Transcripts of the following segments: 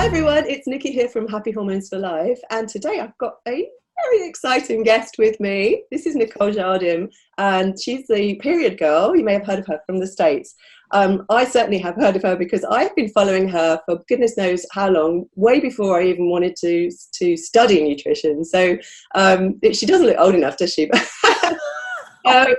Hi everyone, it's Nicki here from Happy Hormones for Life, and today I've got a very exciting guest with me. This is Nicole Jardim, and she's the period girl. You may have heard of her from the States. I certainly have heard of her because I've been following her for goodness knows how long, way before I even wanted to study nutrition. So she doesn't look old enough, does she? Oh my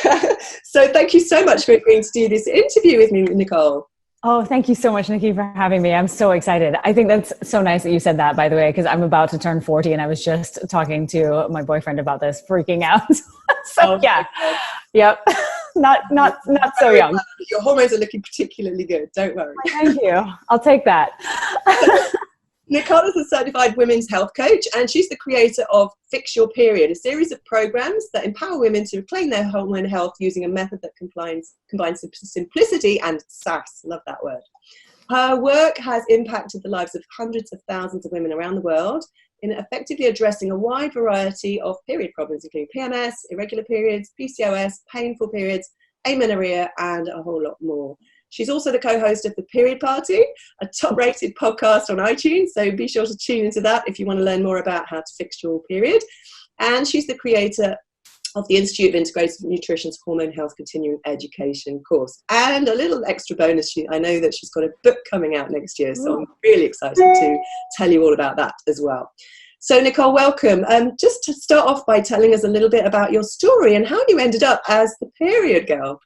gosh. So thank you so much for agreeing to do this interview with me, Nicole. Oh, thank you so much, Nicki, for having me. I'm so excited. I think that's so nice that you said that, by the way, because I'm about to turn 40 and I was just talking to my boyfriend about this, freaking out. So yeah, yep. Not so young. Your hormones are looking particularly good. Don't worry. Thank you. I'll take that. Nicole is a certified women's health coach, and she's the creator of Fix Your Period, a series of programs that empower women to reclaim their hormone health using a method that combines simplicity and sass. Love that word. Her work has impacted the lives of hundreds of thousands of women around the world in effectively addressing a wide variety of period problems, including PMS, irregular periods, PCOS, painful periods, amenorrhea, and a whole lot more. She's also the co-host of The Period Party, a top-rated podcast on iTunes, so be sure to tune into that if you want to learn more about how to fix your period. And she's the creator of the Institute of Integrative Nutrition's Hormone Health Continuing Education course. And a little extra bonus, I know that she's got a book coming out next year, so I'm really excited to tell you all about that as well. So Nicole, welcome. Just to start off by telling us a little bit about your story and how you ended up as the period girl.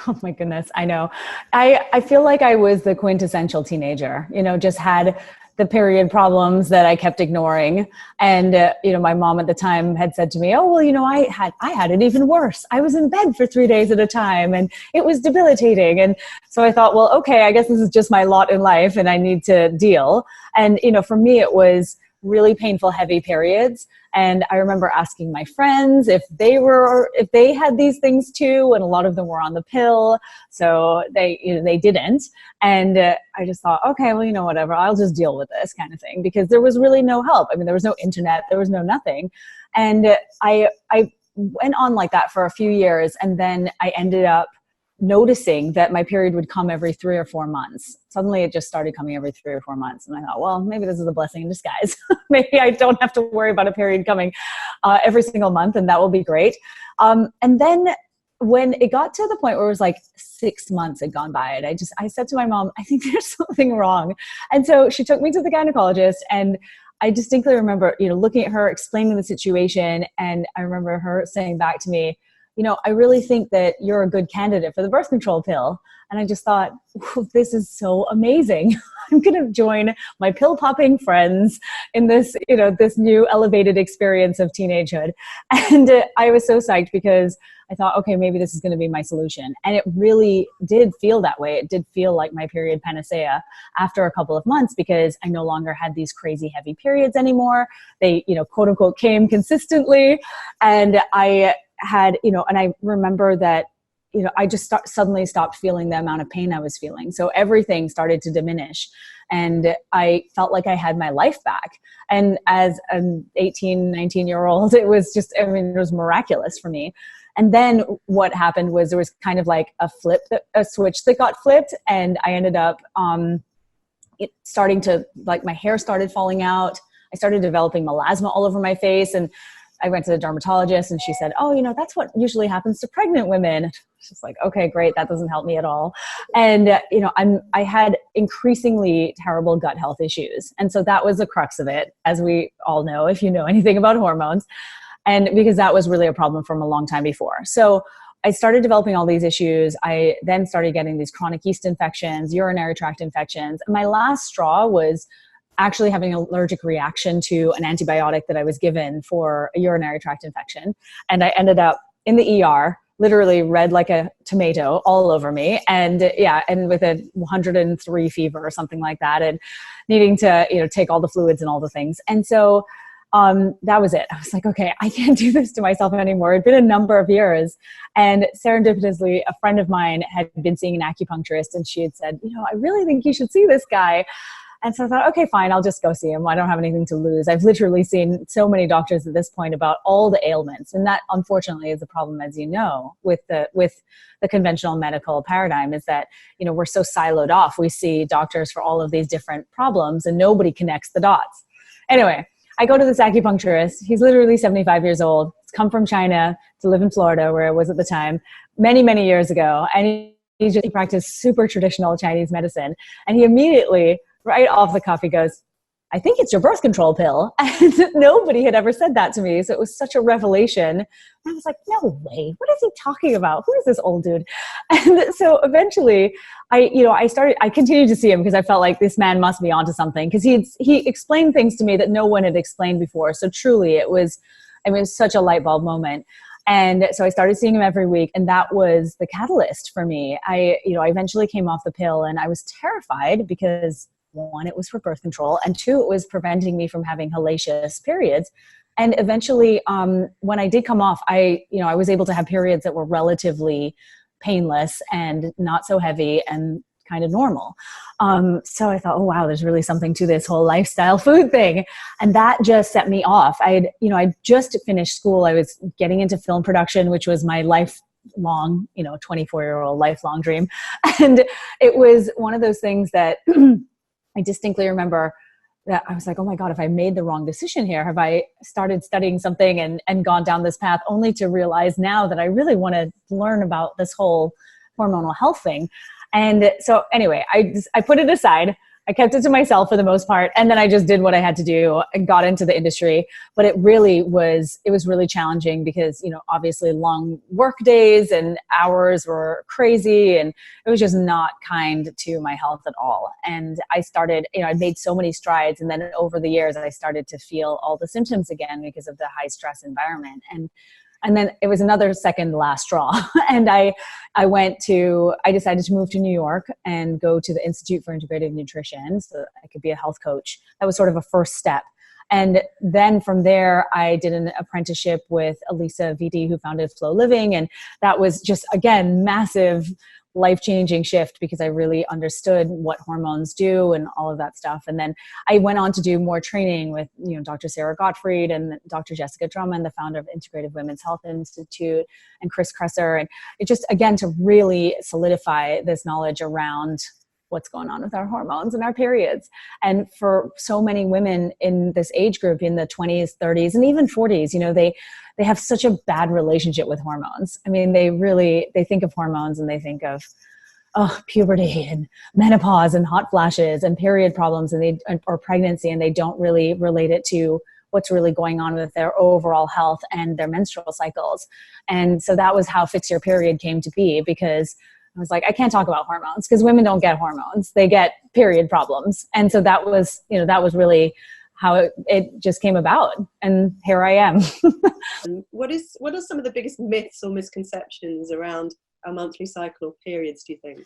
Oh my goodness. I know. I feel like I was the quintessential teenager, just had the period problems that I kept ignoring. And, my mom at the time had said to me, oh, well, I had it even worse. I was in bed for 3 days at a time and it was debilitating. And so I thought, well, okay, I guess this is just my lot in life and I need to deal. And, for me, it was really painful, heavy periods. And I remember asking my friends if they had these things too. And a lot of them were on the pill. So they didn't. And I just thought, okay, well, whatever, I'll just deal with this kind of thing, because there was really no help. I mean, there was no internet, there was no nothing. And I went on like that for a few years. And then I ended up noticing that my period would come every 3 or 4 months. Suddenly it just started coming every 3 or 4 months. And I thought, well, maybe this is a blessing in disguise. Maybe I don't have to worry about a period coming every single month, and that will be great. And then when it got to the point where it was like 6 months had gone by, and I said to my mom, I think there's something wrong. And so she took me to the gynecologist, and I distinctly remember, looking at her, explaining the situation. And I remember her saying back to me, I really think that you're a good candidate for the birth control pill. And I just thought, this is so amazing. I'm going to join my pill popping friends in this, this new elevated experience of teenagehood. And I was so psyched because I thought, okay, maybe this is going to be my solution. And it really did feel that way. It did feel like my period panacea after a couple of months, because I no longer had these crazy heavy periods anymore. They, quote unquote, came consistently. And I had, and I remember that, I just suddenly stopped feeling the amount of pain I was feeling. So everything started to diminish, and I felt like I had my life back. And as an 18, 19-year-old, it was just, it was miraculous for me. And then what happened was there was kind of like a switch that got flipped, and I ended up starting to, like, my hair started falling out. I started developing melasma all over my face, and I went to the dermatologist, and she said, oh, that's what usually happens to pregnant women. It's just like, okay, great. That doesn't help me at all. And, I had increasingly terrible gut health issues. And so that was the crux of it, as we all know, if you know anything about hormones. And because that was really a problem from a long time before. So I started developing all these issues. I then started getting these chronic yeast infections, urinary tract infections. And my last straw was actually having an allergic reaction to an antibiotic that I was given for a urinary tract infection. And I ended up in the ER, literally red like a tomato all over me. And and with a 103 fever or something like that, and needing to, take all the fluids and all the things. And so that was it. I was like, okay, I can't do this to myself anymore. It'd been a number of years. And serendipitously, a friend of mine had been seeing an acupuncturist, and she had said, I really think you should see this guy. And so I thought, okay, fine, I'll just go see him. I don't have anything to lose. I've literally seen so many doctors at this point about all the ailments. And that, unfortunately, is a problem, as you know, with the conventional medical paradigm, is that, you know, we're so siloed off. We see doctors for all of these different problems and nobody connects the dots. Anyway, I go to this acupuncturist. He's literally 75 years old. He's come from China to live in Florida, where I was at the time, many, many years ago. And he practiced super traditional Chinese medicine. And he immediately, right off the cuff, he goes, I think it's your birth control pill. And nobody had ever said that to me. So it was such a revelation. And I was like, no way. What is he talking about? Who is this old dude? And so eventually I continued to see him because I felt like this man must be onto something, because he explained things to me that no one had explained before. So truly it was such a light bulb moment. And so I started seeing him every week, and that was the catalyst for me. I eventually came off the pill, and I was terrified because, one, it was for birth control, and two, it was preventing me from having hellacious periods. And eventually, when I did come off, I was able to have periods that were relatively painless and not so heavy and kind of normal. So I thought, oh wow, there's really something to this whole lifestyle food thing. And that just set me off. I just finished school. I was getting into film production, which was my lifelong, 24-year-old lifelong dream. And it was one of those things that I distinctly remember that I was like, oh my God, if I made the wrong decision here, have I started studying something and gone down this path, only to realize now that I really want to learn about this whole hormonal health thing. And so anyway, I put it aside. I kept it to myself for the most part. And then I just did what I had to do and got into the industry. But it was really challenging because, obviously long work days and hours were crazy, and it was just not kind to my health at all. And I started, I made so many strides. And then over the years, I started to feel all the symptoms again because of the high stress environment. And then it was another second last straw. And I decided to move to New York and go to the Institute for Integrative Nutrition so that I could be a health coach. That was sort of a first step. And then from there, I did an apprenticeship with Elisa VD, who founded Flow Living. And that was just, again, massive life-changing shift because I really understood what hormones do and all of that stuff. And then I went on to do more training with, Dr. Sarah Gottfried and Dr. Jessica Drummond, the founder of Integrative Women's Health Institute, and Chris Kresser. And it just, again, to really solidify this knowledge around what's going on with our hormones and our periods. And for so many women in this age group, in the 20s, 30s, and even 40s, they have such a bad relationship with hormones. I mean, they think of hormones and they think of, puberty and menopause and hot flashes and period problems or pregnancy, and they don't really relate it to what's really going on with their overall health and their menstrual cycles. And so that was how Fix Your Period came to be, because I was like, I can't talk about hormones because women don't get hormones. They get period problems. And so that was really how it just came about. And here I am. What are some of the biggest myths or misconceptions around our monthly cycle or periods, do you think?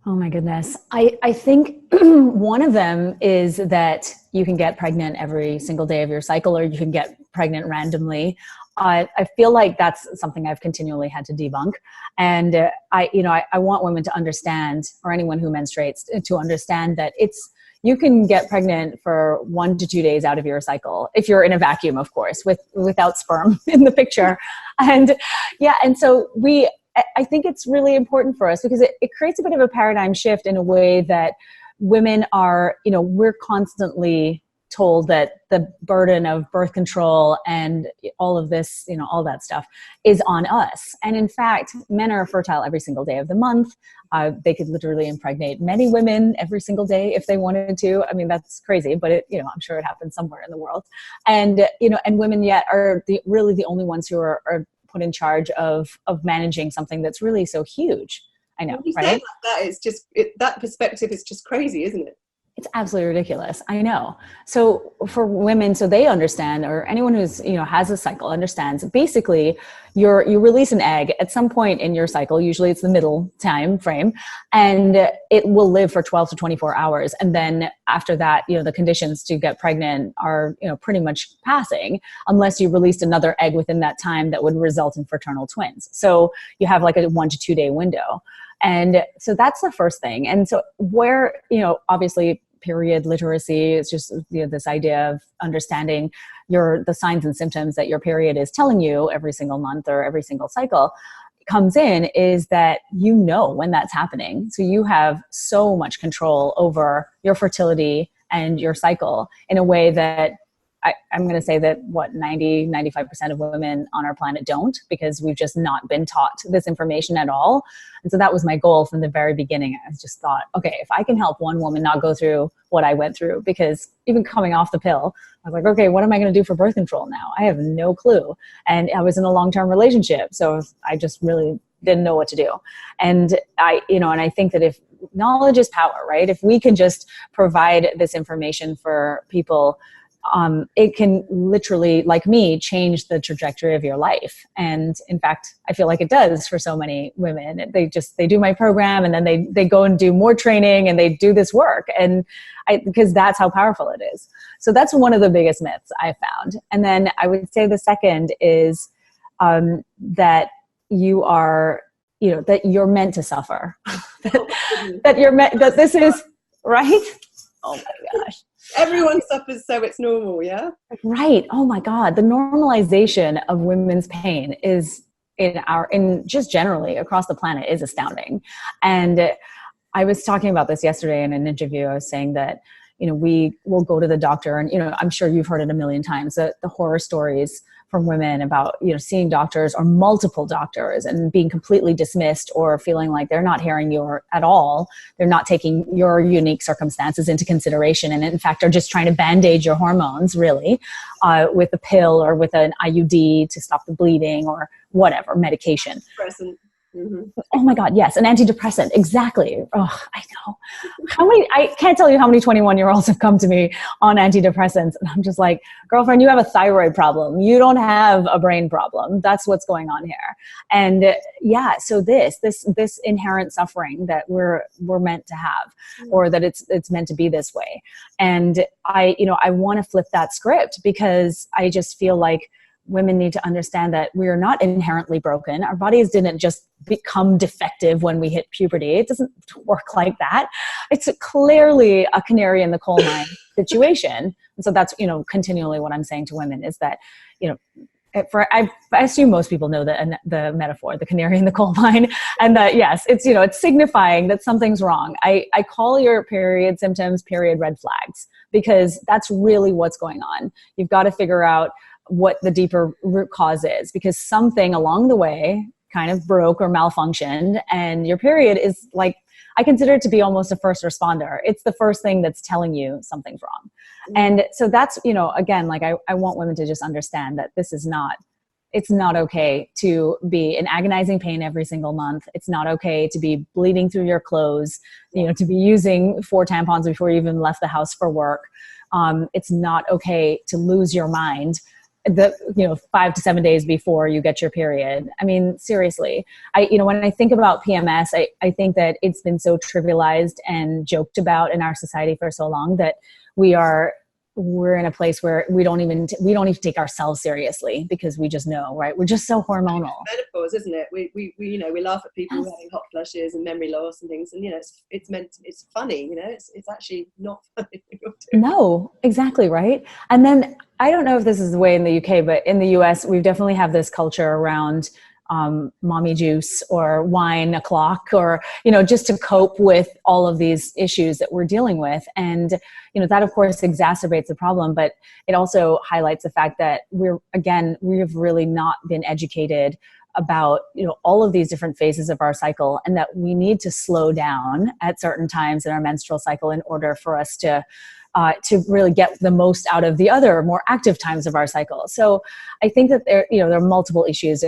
Oh my goodness. I think one of them is that you can get pregnant every single day of your cycle, or you can get pregnant randomly. I feel like that's something I've continually had to debunk. And I want women to understand, or anyone who menstruates to understand, that you can get pregnant for 1 to 2 days out of your cycle, if you're in a vacuum, of course, without sperm in the picture. And so I think it's really important for us because it creates a bit of a paradigm shift in a way that women are, we're constantly told that the burden of birth control and all of this, all that stuff is on us. And in fact, men are fertile every single day of the month. They could literally impregnate many women every single day if they wanted to. I mean, that's crazy, but I'm sure it happens somewhere in the world. And, and women yet are really the only ones who are put in charge of managing something that's really so huge. I know, when you right? say like that, it's just, that perspective is just crazy, isn't it? It's absolutely ridiculous. I know. So for women, so they understand, or anyone who's, has a cycle understands, basically you release an egg at some point in your cycle. Usually it's the middle time frame, and it will live for 12 to 24 hours. And then after that, the conditions to get pregnant are, pretty much passing, unless you released another egg within that time that would result in fraternal twins. So you have like a 1 to 2 day window. And so that's the first thing. And so where, obviously period literacy. It's just, this idea of understanding the signs and symptoms that your period is telling you every single month or every single cycle comes in, is that when that's happening. So you have so much control over your fertility and your cycle in a way that I'm going to say that 95% of women on our planet don't, because we've just not been taught this information at all. And so that was my goal from the very beginning. I just thought, okay, if I can help one woman not go through what I went through, because even coming off the pill, I was like, okay, what am I going to do for birth control now? I have no clue. And I was in a long-term relationship, so I just really didn't know what to do. And I think that if knowledge is power, right? If we can just provide this information for people, it can literally, like me, change the trajectory of your life. And in fact, I feel like it does for so many women. They do my program, and then they go and do more training, and they do this work. And because that's how powerful it is. So that's one of the biggest myths I found. And then I would say the second is that you are, that you're meant to suffer. that this is right. Oh my gosh. Everyone suffers, so it's normal, yeah? Right. Oh my God. The normalization of women's pain is in just generally across the planet is astounding. And I was talking about this yesterday in an interview. I was saying that, we will go to the doctor, and, I'm sure you've heard it a million times, the horror stories from women about, seeing doctors or multiple doctors and being completely dismissed, or feeling like they're not hearing you at all. They're not taking your unique circumstances into consideration. And in fact, are just trying to band-aid your hormones, really, with a pill or with an IUD to stop the bleeding or whatever, medication. Present. Mm-hmm. Oh my God, yes, an antidepressant, exactly. Oh, I know. I can't tell you how many 21-year-olds have come to me on antidepressants, and I'm just like, girlfriend, you have a thyroid problem. You don't have a brain problem. That's what's going on here. And yeah, so this inherent suffering that we're meant to have, or that it's meant to be this way. And I want to flip that script, because I just feel like women need to understand that we are not inherently broken. Our bodies didn't just become defective when we hit puberty. It doesn't work like that. It's clearly a canary in the coal mine situation. And so that's, continually what I'm saying to women is that, I assume most people know the metaphor, the canary in the coal mine, and that, yes, it's, it's signifying that something's wrong. I call your period symptoms period red flags, because that's really what's going on. You've got to figure out what the deeper root cause is, because something along the way kind of broke or malfunctioned, and your period is like, I consider it to be almost a first responder. It's the first thing that's telling you something's wrong. And so that's, again, like I want women to just understand that it's not okay to be in agonizing pain every single month. It's not okay to be bleeding through your clothes, to be using 4 tampons before you even left the house for work. It's not okay to lose your mind 5 to 7 days before you get your period. I mean, seriously, when I think about PMS, I think that it's been so trivialized and joked about in our society for so long that we're in a place where we don't even take ourselves seriously, because we just know, right? We're just so hormonal. Menopause, isn't it? We laugh at people having hot flushes and memory loss and things, and it's funny, it's actually not funny. No, exactly, right. And then I don't know if this is the way in the UK, but in the US, we definitely have this culture around mommy juice or wine o'clock, or, just to cope with all of these issues that we're dealing with. And, that of course exacerbates the problem, but it also highlights the fact that we've really not been educated about, all of these different phases of our cycle, and that we need to slow down at certain times in our menstrual cycle in order for us to really get the most out of the other more active times of our cycle. So I think that there are multiple issues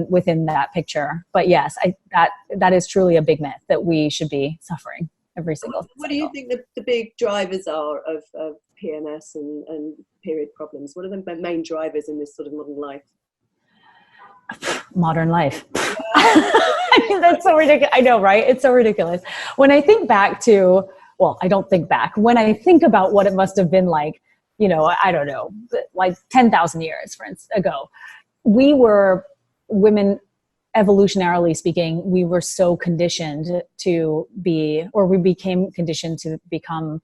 within that picture. But yes, that is truly a big myth that we should be suffering every single cycle. What do you think the big drivers are of PMS and period problems? What are the main drivers in this sort of modern life? Modern life. I mean, that's so ridiculous. I know, right? It's so ridiculous. When I think back to, well, I don't think back. When I think about what it must have been like, I don't know, like 10,000 years, for instance, ago, we were women, evolutionarily speaking, we were so conditioned to be, or we became conditioned to become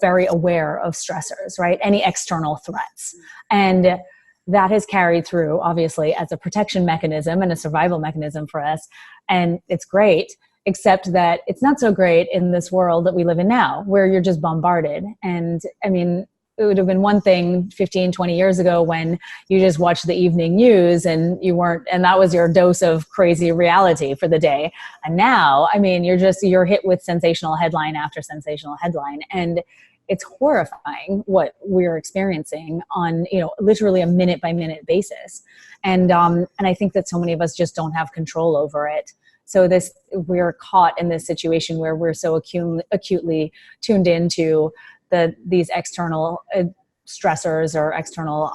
very aware of stressors, right? Any external threats. And that has carried through, obviously, as a protection mechanism and a survival mechanism for us. And it's great, except that it's not so great in this world that we live in now, where you're just bombarded. And I mean, it would have been one thing 15, 20 years ago when you just watched the evening news and that was your dose of crazy reality for the day. And now, I mean, you're hit with sensational headline after sensational headline. And it's horrifying what we're experiencing on, literally a minute by minute basis. And I think that so many of us just don't have control over it. So we're caught in this situation where we're so acutely tuned into these external stressors or external,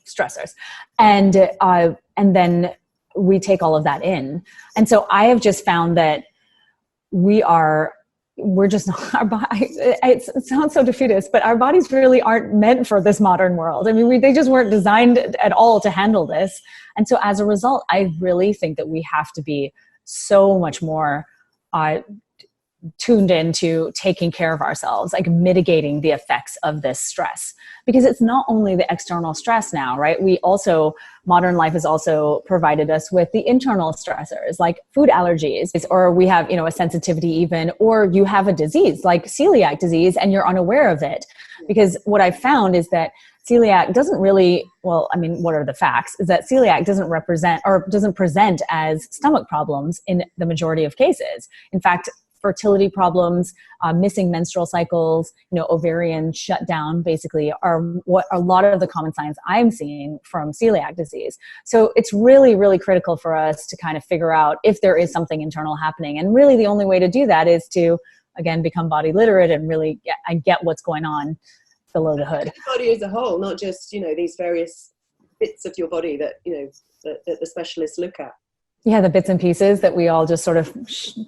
stressors. And then we take all of that in. And so I have just found that we're just not, it sounds so defeatist, but our bodies really aren't meant for this modern world. I mean, they just weren't designed at all to handle this. And so as a result, I really think that we have to be so much more tuned into taking care of ourselves, like mitigating the effects of this stress. Because it's not only the external stress now, right? Modern life has also provided us with the internal stressors, like food allergies, or we have, a sensitivity even, or you have a disease like celiac disease and you're unaware of it. Because what I found is that celiac doesn't really, what are the facts? Is that celiac doesn't present as stomach problems in the majority of cases. In fact, fertility problems, missing menstrual cycles, ovarian shutdown basically are what a lot of the common signs I'm seeing from celiac disease. So it's really, really critical for us to kind of figure out if there is something internal happening. And really the only way to do that is to, again, become body literate and really get what's going on below the hood. The body as a whole, not just, these various bits of your body that, that the specialists look at. Yeah, the bits and pieces that we all just sort of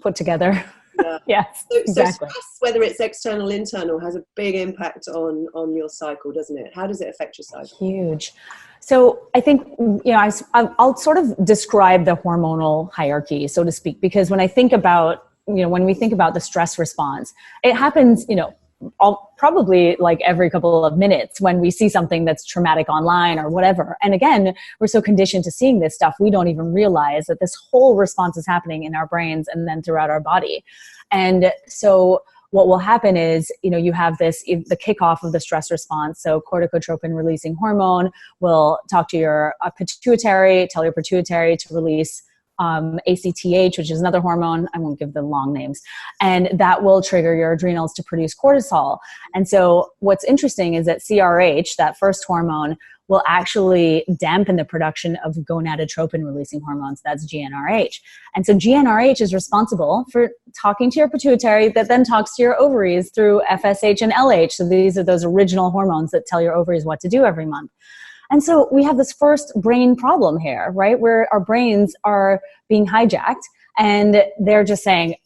put together. Yeah. Yes, exactly. So stress, whether it's external, internal, has a big impact on your cycle, doesn't it? How does it affect your cycle? Huge. So I think, I'll sort of describe the hormonal hierarchy, so to speak, because when I think about, when we think about the stress response, it happens, probably like every couple of minutes when we see something that's traumatic online or whatever. And again, we're so conditioned to seeing this stuff, we don't even realize that this whole response is happening in our brains and then throughout our body. And so what will happen is, you have the kickoff of the stress response. So corticotropin releasing hormone will talk to your pituitary, tell your pituitary to release ACTH, which is another hormone. I won't give the long names. And that will trigger your adrenals to produce cortisol. And so what's interesting is that CRH, that first hormone, will actually dampen the production of gonadotropin releasing hormones. That's GnRH. And so GnRH is responsible for talking to your pituitary that then talks to your ovaries through FSH and LH. So these are those original hormones that tell your ovaries what to do every month. And so we have this first brain problem here, right? Where our brains are being hijacked and they're just saying,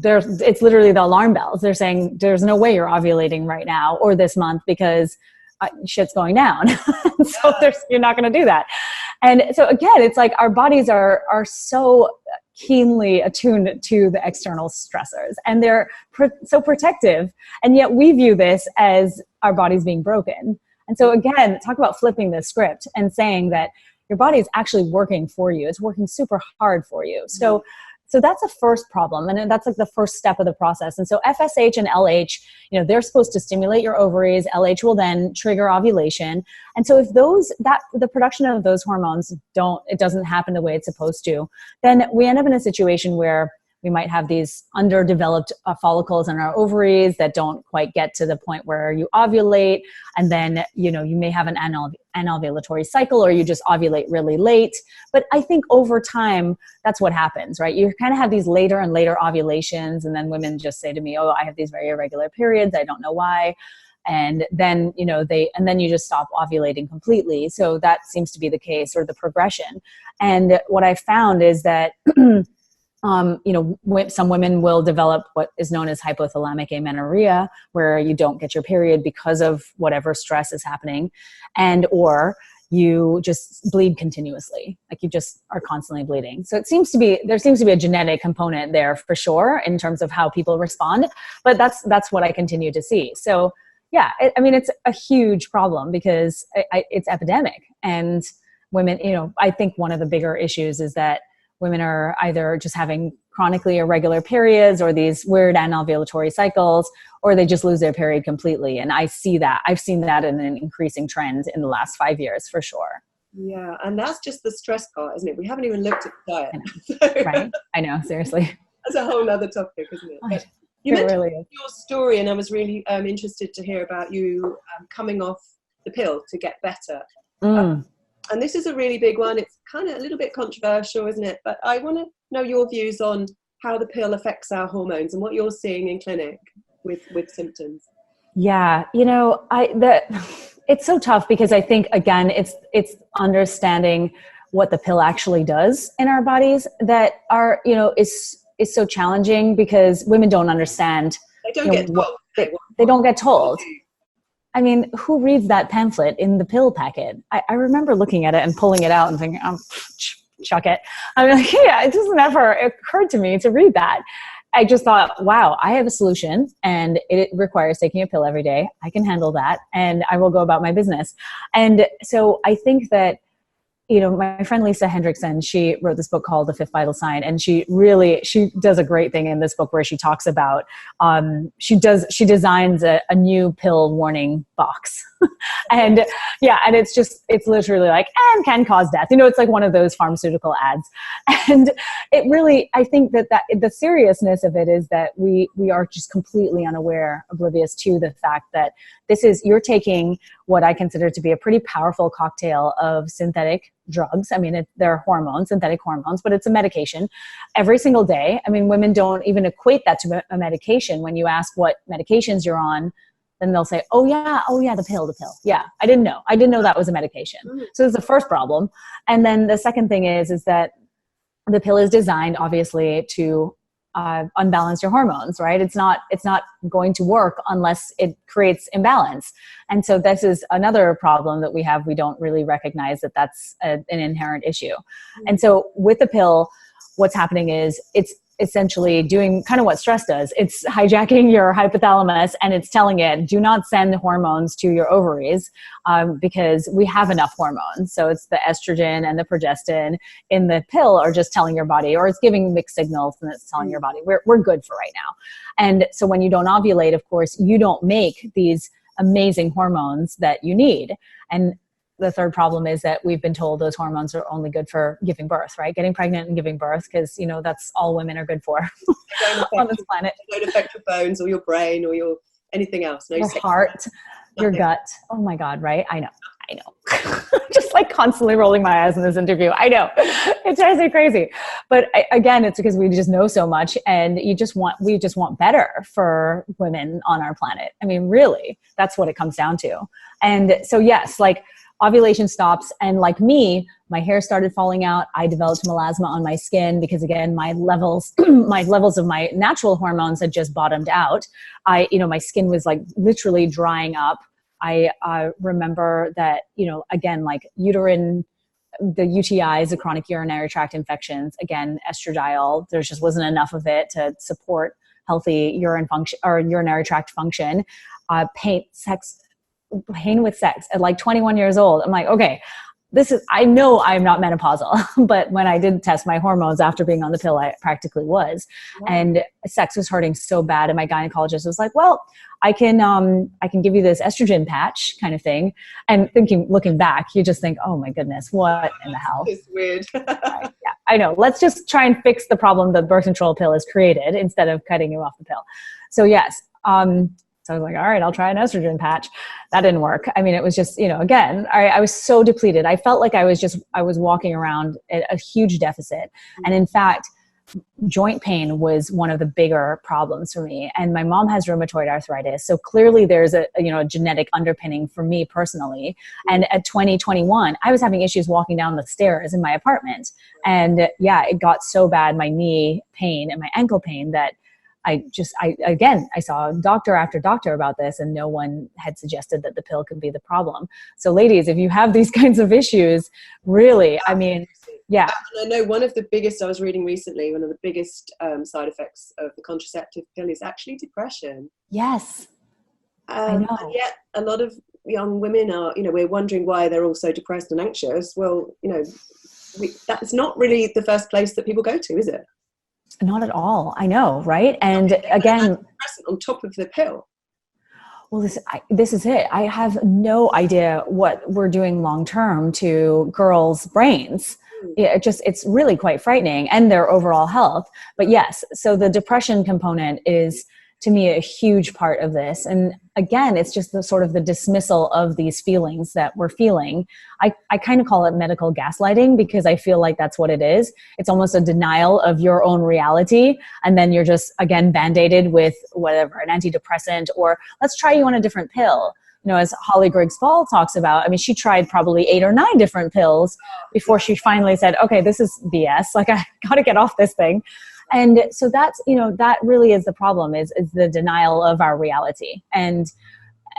it's literally the alarm bells. They're saying, there's no way you're ovulating right now or this month because shit's going down. So you're not going to do that. And so again, it's like our bodies are so keenly attuned to the external stressors and they're so protective. And yet we view this as our bodies being broken. And so again, talk about flipping the script and saying that your body is actually working for you. It's working super hard for you. So that's a first problem. And that's like the first step of the process. And so FSH and LH, they're supposed to stimulate your ovaries. LH will then trigger ovulation. And so if the production of those hormones doesn't happen the way it's supposed to, then we end up in a situation where we might have these underdeveloped follicles in our ovaries that don't quite get to the point where you ovulate. And then, you may have an anovulatory cycle or you just ovulate really late. But I think over time, that's what happens, right? You kind of have these later and later ovulations. And then women just say to me, I have these very irregular periods. I don't know why. And then, then you just stop ovulating completely. So that seems to be the case or the progression. And what I found is that some women will develop what is known as hypothalamic amenorrhea, where you don't get your period because of whatever stress is happening. And, or you just bleed continuously. Like you just are constantly bleeding. So there seems to be a genetic component there for sure in terms of how people respond, but that's what I continue to see. So yeah, it's a huge problem because it's epidemic, and women, I think one of the bigger issues is that women are either just having chronically irregular periods or these weird anovulatory cycles, or they just lose their period completely. And I've seen that in an increasing trend in the last 5 years for sure. Yeah, and that's just the stress part, isn't it? We haven't even looked at the diet. Right? I know, seriously. That's a whole other topic, isn't it? But you mentioned your story, and I was really interested to hear about you coming off the pill to get better. And this is a really big one. It's kind of a little bit controversial, isn't it? But I want to know your views on how the pill affects our hormones and what you're seeing in clinic with symptoms. Yeah, it's so tough because I think, again, it's understanding what the pill actually does in our bodies that are, is so challenging because women don't understand. They don't get told. They don't get told. I mean, who reads that pamphlet in the pill packet? I remember looking at it and pulling it out and thinking, chuck it. I'm like, yeah, it just never occurred to me to read that. I just thought, wow, I have a solution and it requires taking a pill every day. I can handle that and I will go about my business. And so I think that, my friend Lisa Hendrickson, she wrote this book called The Fifth Vital Sign. And she does a great thing in this book where she talks about, she designs a new pill warning box. And it's literally like, and can cause death. It's like one of those pharmaceutical ads. And it really, I think that the seriousness of it is that we are just completely unaware, oblivious to the fact that you're taking what I consider to be a pretty powerful cocktail of synthetic drugs. I mean, they're hormones, synthetic hormones, but it's a medication every single day. I mean, women don't even equate that to a medication. When you ask what medications you're on, then they'll say, oh yeah, the pill. Yeah, I didn't know that was a medication. So that's the first problem. And then the second thing is that the pill is designed obviously to unbalance your hormones, right? It's not going to work unless it creates imbalance. And so this is another problem that we have. We don't really recognize that that's an inherent issue. And so with the pill, what's happening is it's essentially doing kind of what stress does. It's hijacking your hypothalamus and it's telling it, do not send hormones to your ovaries because we have enough hormones. So it's the estrogen and the progestin in the pill are just telling your body, or it's giving mixed signals and it's telling your body, we're good for right now. And so when you don't ovulate, of course, you don't make these amazing hormones that you need. And the third problem is that we've been told those hormones are only good for giving birth, right? Getting pregnant and giving birth, because, that's all women are good for on this planet. They don't affect your bones or your brain or your anything else. No, your heart, your gut. Oh my God, right? I know. Just like constantly rolling my eyes in this interview. I know. It drives me crazy. But again, it's because we just know so much and we just want better for women on our planet. I mean, really, that's what it comes down to. And so yes, like, ovulation stops, and like me, my hair started falling out. I developed melasma on my skin because, again, my levels of my natural hormones had just bottomed out. My skin was like literally drying up. I remember that, again, like the UTIs, the chronic urinary tract infections, again, estradiol, there just wasn't enough of it to support healthy urine function or urinary tract function. Pain with sex at like 21 years old. I'm like, okay, I know I'm not menopausal, but when I did test my hormones after being on the pill, I practically was. Wow. And sex was hurting so bad. And my gynecologist was like, well, I can give you this estrogen patch kind of thing. And looking back, you just think, oh my goodness, what in the hell? It's weird. Right, yeah, I know. Let's just try and fix the problem the birth control pill has created instead of cutting you off the pill. So yes, so I was like, all right, I'll try an estrogen patch. That didn't work. I mean, it was just, again, I was so depleted. I felt like I was walking around at a huge deficit. And in fact, joint pain was one of the bigger problems for me. And my mom has rheumatoid arthritis. So clearly there's a genetic underpinning for me personally. And at 2021, I was having issues walking down the stairs in my apartment. And yeah, it got so bad, my knee pain and my ankle pain, that I saw doctor after doctor about this, and no one had suggested that the pill could be the problem. So ladies, if you have these kinds of issues, really, I mean, yeah. And I know one of the biggest, I was reading recently, one of the biggest side effects of the contraceptive pill is actually depression. Yes. I know. And yet a lot of young women are, we're wondering why they're all so depressed and anxious. Well, that's not really the first place that people go to, is it? Not at all. I know, right? And again, on top of the pill. Well, this is it. I have no idea what we're doing long term to girls' brains. It's really quite frightening, and their overall health. But yes, so the depression component is, to me, a huge part of this. And again, it's just the sort of the dismissal of these feelings that we're feeling. I kind of call it medical gaslighting, because I feel like that's what it is. It's almost a denial of your own reality. And then you're just, again, band-aided with whatever, an antidepressant, or let's try you on a different pill. As Holly Griggs-Ball talks about, I mean, she tried probably 8 or 9 different pills before she finally said, okay, this is BS. Like, I got to get off this thing. And so that's, that really is the problem, is the denial of our reality. And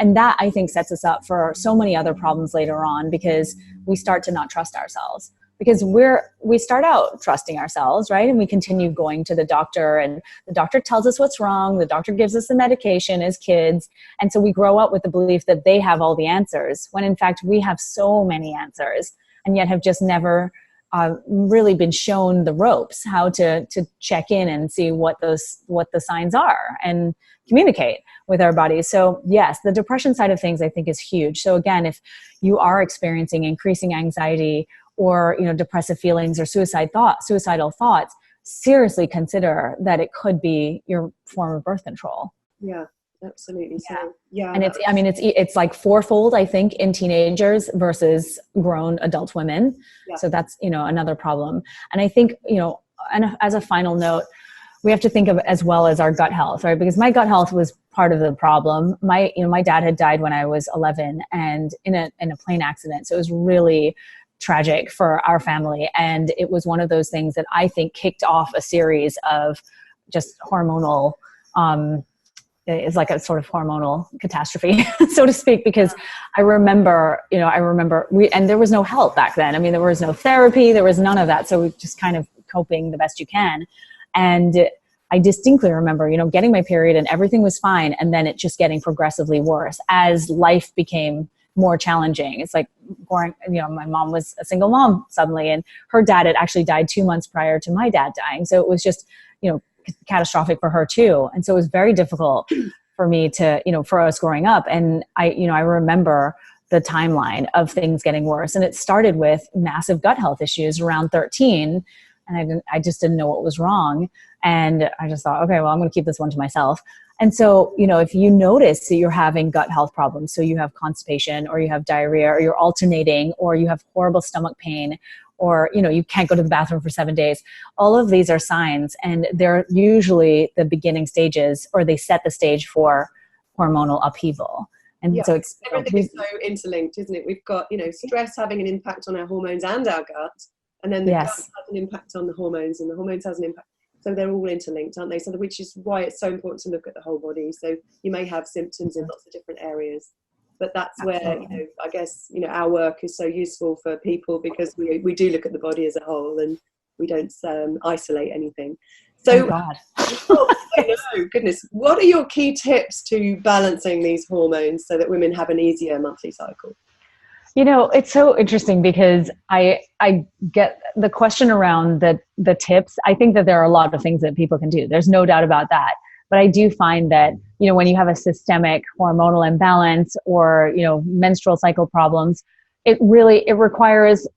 that, I think, sets us up for so many other problems later on, because we start to not trust ourselves, because we start out trusting ourselves, right? And we continue going to the doctor, and the doctor tells us what's wrong. The doctor gives us the medication as kids. And so we grow up with the belief that they have all the answers, when in fact we have so many answers, and yet have just never really been shown the ropes, how to check in and see what the signs are and communicate with our bodies. So yes, the depression side of things, I think, is huge. So again, if you are experiencing increasing anxiety or depressive feelings or suicidal thoughts, seriously consider that it could be your form of birth control. Yeah. Absolutely. So, yeah. And it's like fourfold, I think, in teenagers versus grown adult women. Yeah. So that's, another problem. And I think, and as a final note, we have to think of as well as our gut health, right? Because my gut health was part of the problem. My dad had died when I was 11, and in a plane accident. So it was really tragic for our family. And it was one of those things that I think kicked off a series of just hormonal, it's like a sort of hormonal catastrophe, so to speak, because I remember and there was no help back then. I mean, there was no therapy, there was none of that. So we just kind of coping the best you can. And I distinctly remember, getting my period and everything was fine. And then it just getting progressively worse as life became more challenging. It's like boring. My mom was a single mom suddenly, and her dad had actually died 2 months prior to my dad dying. So it was just, catastrophic for her too. And so it was very difficult for me to, for us growing up. And I remember the timeline of things getting worse. And it started with massive gut health issues around 13. And I just didn't know what was wrong. And I just thought, okay, well, I'm going to keep this one to myself. And so, if you notice that you're having gut health problems, so you have constipation or you have diarrhea or you're alternating or you have horrible stomach pain, or, you can't go to the bathroom for 7 days. All of these are signs, and they're usually the beginning stages, or they set the stage for hormonal upheaval. And so everything is so interlinked, isn't it? We've got, stress having an impact on our hormones and our gut, and then the gut has an impact on the hormones, and the hormones has an impact. So they're all interlinked, aren't they? So which is why it's so important to look at the whole body. So you may have symptoms in lots of different areas. But that's where, I guess, our work is so useful for people, because we do look at the body as a whole, and we don't isolate anything. So, God. I know, goodness, what are your key tips to balancing these hormones so that women have an easier monthly cycle? It's so interesting, because I get the question around the tips. I think that there are a lot of things that people can do. There's no doubt about that. But I do find that, when you have a systemic hormonal imbalance or, menstrual cycle problems, it requires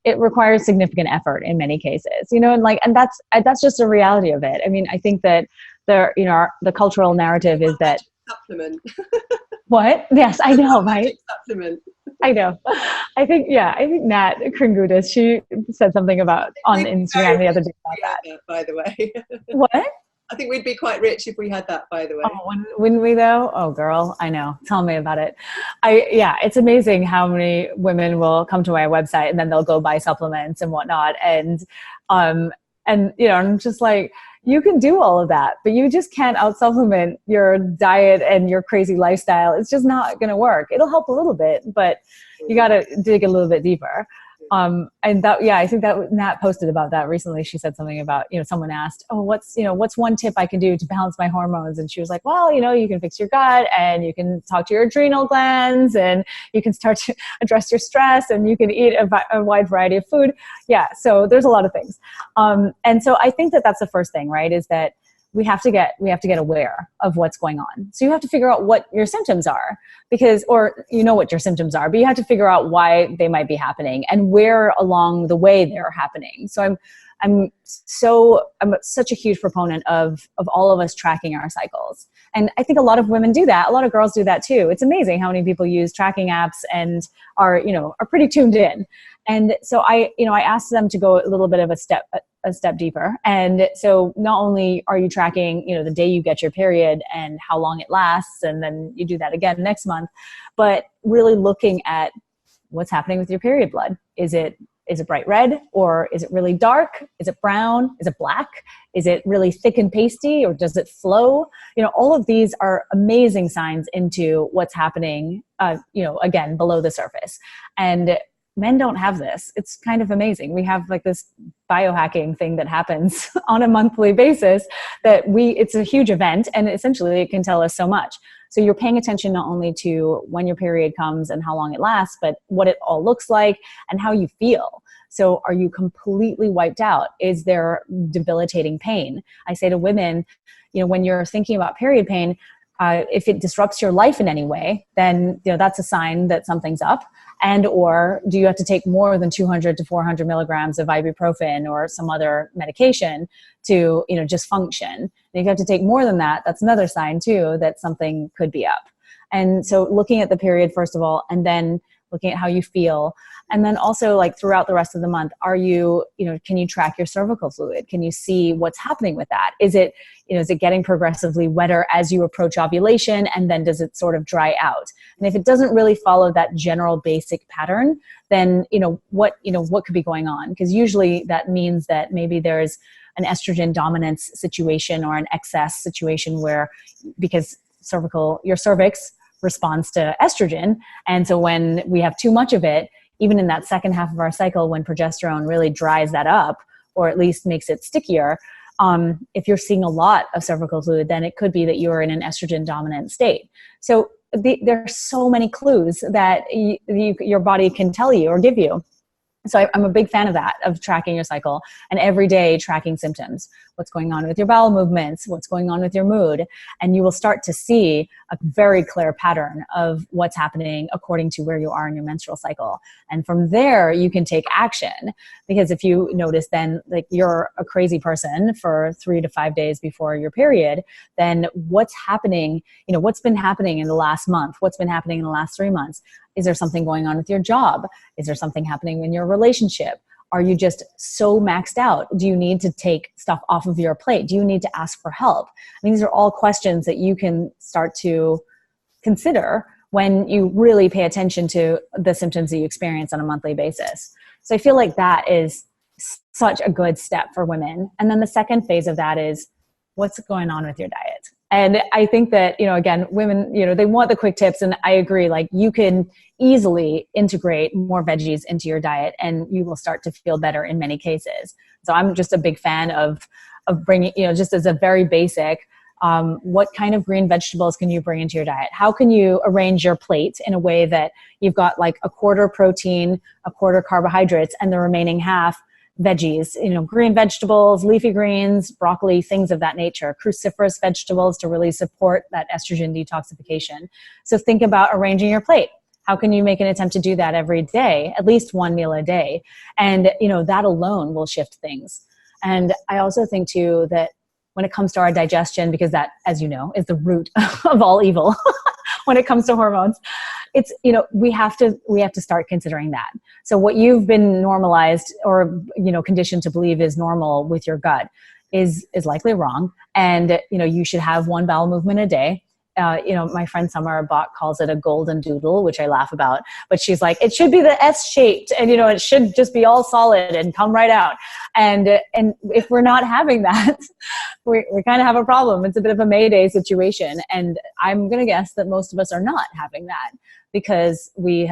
significant effort in many cases, and that's just a reality of it. I mean, I think that the cultural narrative is that supplement. What? Yes, I know, right? Supplement. I know. I think Nat Kringoudis, she said something about on Instagram the other day about that. By the way. What? I think we'd be quite rich if we had that, by the way. Oh, wouldn't we though? Oh, girl, I know. Tell me about it. It's amazing how many women will come to my website and then they'll go buy supplements and whatnot. And I'm just like, you can do all of that, but you just can't out supplement your diet and your crazy lifestyle. It's just not going to work. It'll help a little bit, but you got to dig a little bit deeper. And that, yeah, I think that Nat posted about that recently. She said something about, someone asked, oh, what's one tip I can do to balance my hormones? And she was like, well, you can fix your gut, and you can talk to your adrenal glands, and you can start to address your stress, and you can eat a wide variety of food. Yeah. So there's a lot of things. And so I think that that's the first thing, right? Is that we have to get aware of what's going on. So you have to figure out what your symptoms are, or what your symptoms are, but you have to figure out why they might be happening and where along the way they're happening. So I'm such a huge proponent of all of us tracking our cycles. And I think a lot of women do that. A lot of girls do that too. It's amazing how many people use tracking apps and are pretty tuned in. And so I asked them to go a little bit of a step deeper. And so not only are you tracking, the day you get your period and how long it lasts, and then you do that again next month, but really looking at what's happening with your period blood. Is it bright red, or is it really dark? Is it brown? Is it black? Is it really thick and pasty, or does it flow? All of these are amazing signs into what's happening, again, below the surface. And men don't have this. It's kind of amazing. We have like this biohacking thing that happens on a monthly basis that it's a huge event, and essentially it can tell us so much. So you're paying attention not only to when your period comes and how long it lasts, but what it all looks like and how you feel. So are you completely wiped out? Is there debilitating pain? I say to women, when you're thinking about period pain, if it disrupts your life in any way, then that's a sign that something's up. And or do you have to take more than 200 to 400 milligrams of ibuprofen or some other medication to just function? And if you have to take more than that, that's another sign too that something could be up. And so looking at the period first of all, and then looking at how you feel. And then also like throughout the rest of the month, are you, can you track your cervical fluid? Can you see what's happening with that? Is it getting progressively wetter as you approach ovulation? And then does it sort of dry out? And if it doesn't really follow that general basic pattern, then, what could be going on? Because usually that means that maybe there's an estrogen dominance situation or an excess situation where, because your cervix responds to estrogen. And so when we have too much of it, even in that second half of our cycle, when progesterone really dries that up, or at least makes it stickier, if you're seeing a lot of cervical fluid, then it could be that you're in an estrogen dominant state. So there are so many clues that your body can tell you or give you. So I'm a big fan of that, of tracking your cycle and every day tracking symptoms. What's going on with your bowel movements? What's going on with your mood? And you will start to see a very clear pattern of what's happening according to where you are in your menstrual cycle. And from there, you can take action. Because if you notice then like you're a crazy person for 3 to 5 days before your period, then what's happening, what's been happening in the last month? What's been happening in the last 3 months? Is there something going on with your job? Is there something happening in your relationship? Are you just so maxed out? Do you need to take stuff off of your plate? Do you need to ask for help? I mean, these are all questions that you can start to consider when you really pay attention to the symptoms that you experience on a monthly basis. So I feel like that is such a good step for women. And then the second phase of that is what's going on with your diet? And I think that, again, women, they want the quick tips. And I agree, like you can easily integrate more veggies into your diet and you will start to feel better in many cases. So I'm just a big fan of bringing, just as a very basic, what kind of green vegetables can you bring into your diet? How can you arrange your plate in a way that you've got like a quarter protein, a quarter carbohydrates, and the remaining half veggies, green vegetables, leafy greens, broccoli, things of that nature, cruciferous vegetables to really support that estrogen detoxification. So think about arranging your plate. How can you make an attempt to do that every day, at least one meal a day? And, that alone will shift things. And I also think too, that when it comes to our digestion, because that, as you know, is the root of all evil when it comes to hormones, it's, we have to start considering that. So what you've been normalized or, conditioned to believe is normal with your gut is likely wrong. And, you should have one bowel movement a day. My friend Summer Bach calls it a golden doodle, which I laugh about, but she's like, it should be the S-shaped and, it should just be all solid and come right out. And if we're not having that, we kind of have a problem. It's a bit of a Mayday situation. And I'm going to guess that most of us are not having that because we've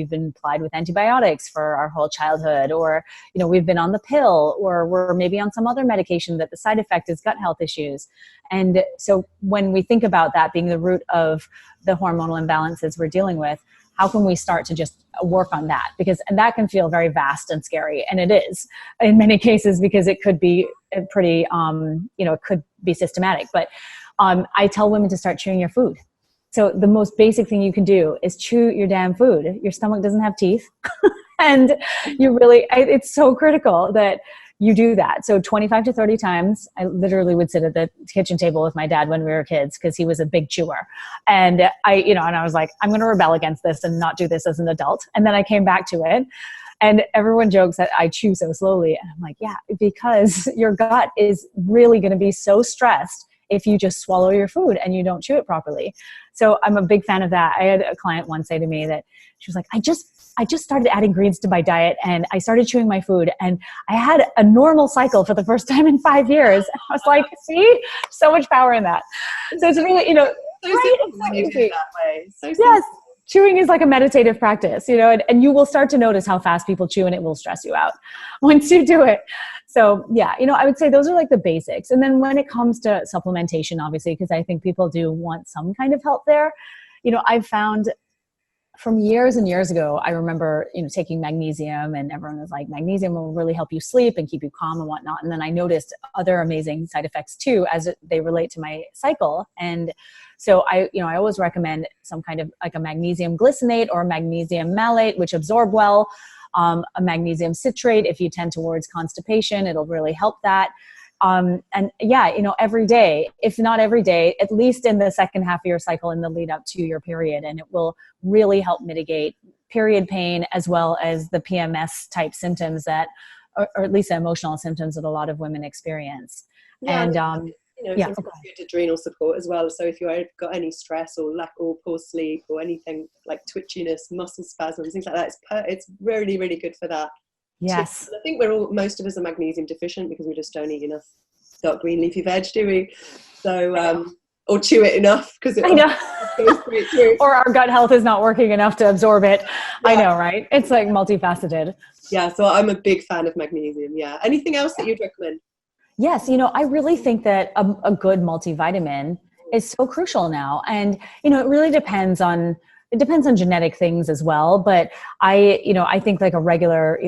been applied with antibiotics for our whole childhood, or, we've been on the pill, or we're maybe on some other medication that the side effect is gut health issues. And so when we think about that being the root of the hormonal imbalances we're dealing with, how can we start to just work on that? And that can feel very vast and scary. And it is in many cases, because it could be pretty, it could be systematic. But I tell women to start chewing your food. So the most basic thing you can do is chew your damn food. Your stomach doesn't have teeth. And it's so critical that you do that. So 25 to 30 times, I literally would sit at the kitchen table with my dad when we were kids, because he was a big chewer. And I was like, I'm going to rebel against this and not do this as an adult. And then I came back to it. And everyone jokes that I chew so slowly. And I'm like, yeah, because your gut is really going to be so stressed if you just swallow your food and you don't chew it properly. So I'm a big fan of that. I had a client once say to me that she was like, I just started adding greens to my diet and I started chewing my food and I had a normal cycle for the first time in 5 years. And I was like, see, so much power in that. So it's really, when you do it that way. Yes. Chewing is like a meditative practice, and you will start to notice how fast people chew and it will stress you out once you do it. So yeah, I would say those are like the basics. And then when it comes to supplementation, obviously, because I think people do want some kind of help there, I've found from years and years ago, I remember, taking magnesium, and everyone was like, magnesium will really help you sleep and keep you calm and whatnot. And then I noticed other amazing side effects too, as they relate to my cycle. And so I always recommend some kind of like a magnesium glycinate or a magnesium malate, which absorb well, a magnesium citrate. If you tend towards constipation, it'll really help that. And yeah, every day, if not every day, at least in the second half of your cycle in the lead up to your period. And it will really help mitigate period pain, as well as the PMS type symptoms or at least the emotional symptoms that a lot of women experience. Yeah, and it's good adrenal support as well. So if you've got any stress or lack or poor sleep or anything like twitchiness, muscle spasms, things like that, it's really, really good for that. Yes. I think most of us are magnesium deficient because we just don't eat enough dark green leafy veg, do we? So, or chew it enough because it goes straight through. Or our gut health is not working enough to absorb it. Yeah. I know, right? It's like multifaceted. Yeah. So I'm a big fan of magnesium. Yeah. Anything else that you'd recommend? Yes. I really think that a good multivitamin is so crucial now. And, it really depends on genetic things as well. But I think like a regular,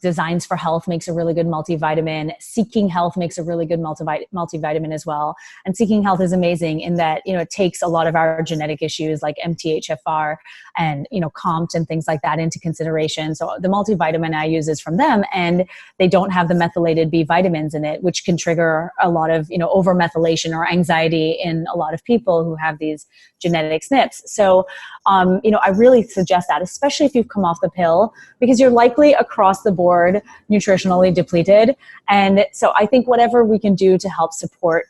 Designs for Health makes a really good multivitamin. Seeking Health makes a really good multivitamin as well. And Seeking Health is amazing in that, it takes a lot of our genetic issues like MTHFR and, COMT and things like that into consideration. So the multivitamin I use is from them, and they don't have the methylated B vitamins in it, which can trigger a lot of, overmethylation or anxiety in a lot of people who have these genetic SNPs. So, I really suggest that, especially if you've come off the pill, because you're likely across the board nutritionally depleted. And so I think whatever we can do to help support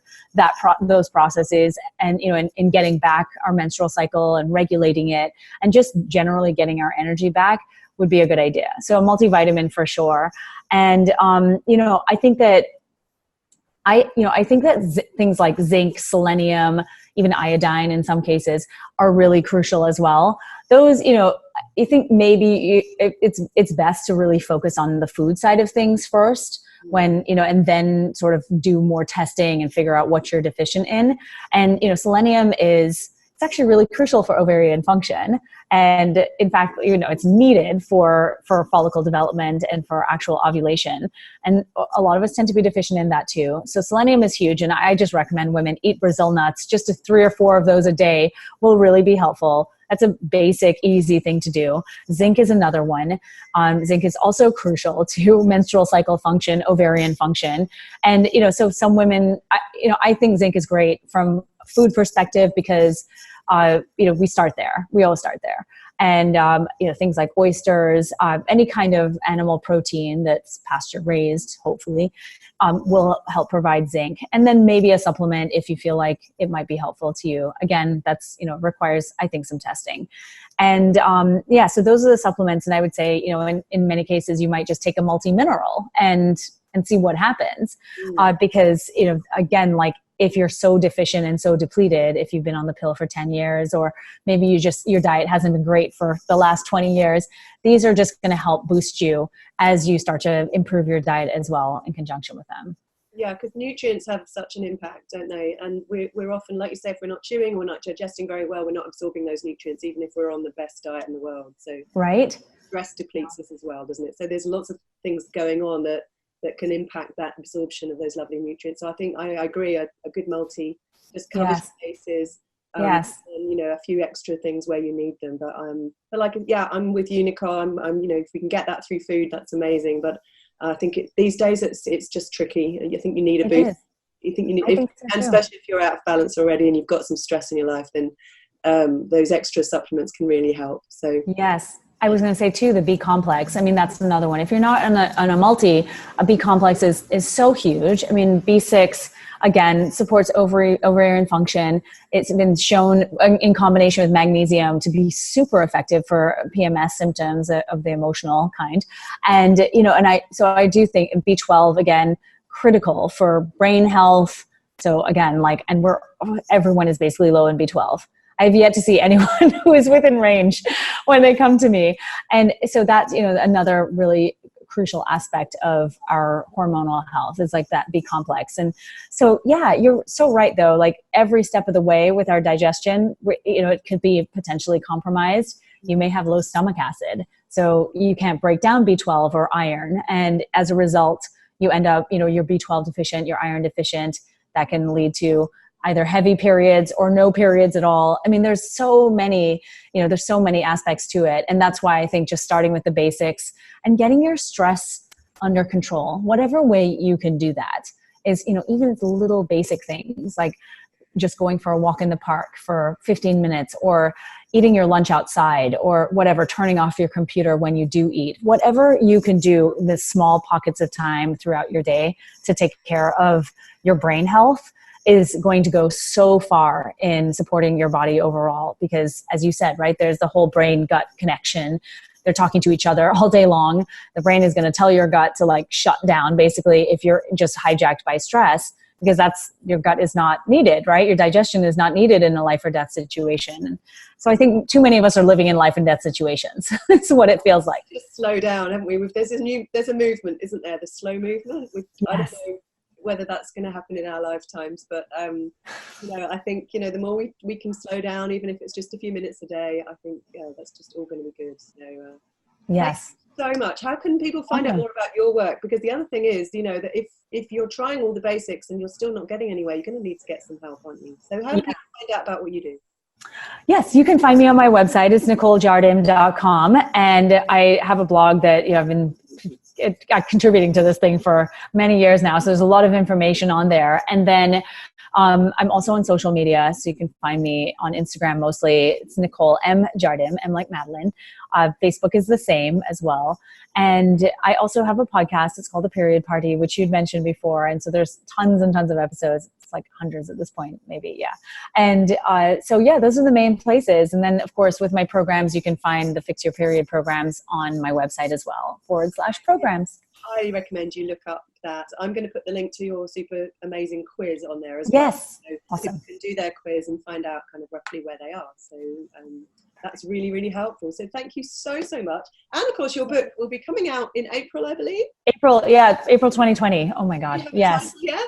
those processes and, in getting back our menstrual cycle and regulating it and just generally getting our energy back would be a good idea. So a multivitamin for sure. And, I think that things like zinc, selenium, even iodine in some cases are really crucial as well. Those, I think maybe it's best to really focus on the food side of things first when, and then sort of do more testing and figure out what you're deficient in. And, selenium it's actually really crucial for ovarian function. And in fact, it's needed for follicle development and for actual ovulation. And a lot of us tend to be deficient in that too. So selenium is huge. And I just recommend women eat Brazil nuts. Just 3 or 4 of those a day will really be helpful. That's a basic, easy thing to do. Zinc is another one. Zinc is also crucial to menstrual cycle function, ovarian function. And, so some women, I think zinc is great from food perspective because, we start there. We all start there. And, things like oysters, any kind of animal protein that's pasture raised, hopefully, will help provide zinc. And then maybe a supplement if you feel like it might be helpful to you. Again, that's, requires, I think, some testing. And, so those are the supplements. And I would say, in many cases, you might just take a multi-mineral and and see what happens. Because, you know, again, like if you're so deficient and so depleted, if you've been on the pill for 10 years, or maybe your diet hasn't been great for the last 20 years, these are just going to help boost you as you start to improve your diet as well in conjunction with them. Yeah, because nutrients have such an impact, don't they? And we're often, like you say, if we're not chewing, we're not digesting very well, we're not absorbing those nutrients, even if we're on the best diet in the world. So right, stress depletes us as well, doesn't it? So there's lots of things going on that can impact that absorption of those lovely nutrients. So I think I agree, a good multi just covers bases. Yes. And, you know, a few extra things where you need them. But like, yeah, I'm with you, Nicole. I'm, you know, if we can get that through food, that's amazing. But I think these days it's just tricky. You think you need a boost. You think you need, and especially if you're out of balance already and you've got some stress in your life, then those extra supplements can really help. So yes. I was going to say too, the B complex. I mean, that's another one. If you're not on a multi, a B complex is so huge. I mean, B6, again, supports ovarian function. It's been shown in combination with magnesium to be super effective for PMS symptoms of the emotional kind. And, you know, so I do think B12, again, critical for brain health. So again, everyone is basically low in B12. I've yet to see anyone who is within range when they come to me. And so that's, you know, another really crucial aspect of our hormonal health is like that B complex. And so, yeah, you're so right though. Like every step of the way with our digestion, you know, it could be potentially compromised. You may have low stomach acid, so you can't break down B12 or iron. And as a result, you end up, you know, you're B12 deficient, you're iron deficient. That can lead to either heavy periods or no periods at all. I mean, there's so many aspects to it. And that's why I think just starting with the basics and getting your stress under control, whatever way you can do that is, you know, even the little basic things like just going for a walk in the park for 15 minutes or eating your lunch outside or whatever, turning off your computer when you do eat, whatever you can do in the small pockets of time throughout your day to take care of your brain health is going to go so far in supporting your body overall. Because as you said, right, there's the whole brain gut connection. They're talking to each other all day long. The brain is going to tell your gut to like shut down basically if you're just hijacked by stress, because your gut is not needed, right? Your digestion is not needed in a life or death situation. So I think too many of us are living in life and death situations. That's what it feels like. Just slow down, haven't we? There's a movement, isn't there? The slow movement. I don't know whether that's going to happen in our lifetimes, but you know, I think, you know, the more we can slow down, even if it's just a few minutes a day, I think that's just all going to be good. So yes, thanks so much. How can people find out more about your work? Because the other thing is, you know, that if you're trying all the basics and you're still not getting anywhere, you're going to need to get some help, aren't you? So how can people find out about what you do? Yes, you can find me on my website. It's NicoleJardim.com, and I have a blog that, you know, I've been contributing to this thing for many years now. So there's a lot of information on there. And then I'm also on social media. So you can find me on Instagram mostly. It's Nicole M. Jardim, M like Madeline. Facebook is the same as well. And I also have a podcast. It's called The Period Party, which you'd mentioned before. And so there's tons and tons of episodes. It's like hundreds at this point, maybe. Yeah. And so, yeah, those are the main places. And then, of course, with my programs, you can find the Fix Your Period programs on my website as well, /programs. I highly recommend you look up that. I'm going to put the link to your super amazing quiz on there as well. Yes. So awesome. People can do their quiz and find out kind of roughly where they are. So that's really, really helpful. So thank you so, so much. And of course, your book will be coming out in April, I believe. April 2020. Oh my God. Yes. Yet?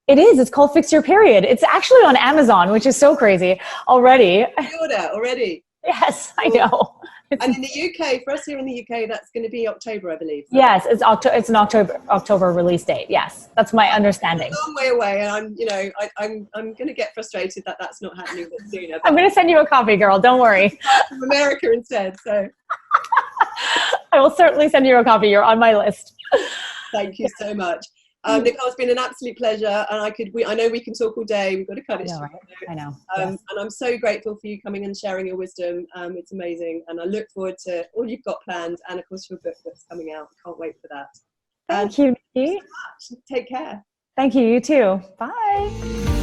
It is. It's called Fix Your Period. It's actually on Amazon, which is so crazy already. Pre-order already. Yes, I know. And in the UK, for us here in the UK, that's going to be October, I believe. Yes, it's an October release date. Yes, that's my understanding. It's a long way away, and I'm going to get frustrated that that's not happening a bit sooner. I'm going to send you a copy, girl. Don't worry. From America instead, so. I will certainly send you a copy. You're on my list. Thank you so much. Nicole, it's been an absolute pleasure, and I know we can talk all day. We've got to cut it short. I know. And I'm so grateful for you coming and sharing your wisdom. It's amazing, and I look forward to all you've got planned, and of course your book that's coming out. Can't wait for that. Thank you, Nicki. So much. Take care. Thank you. You too. Bye.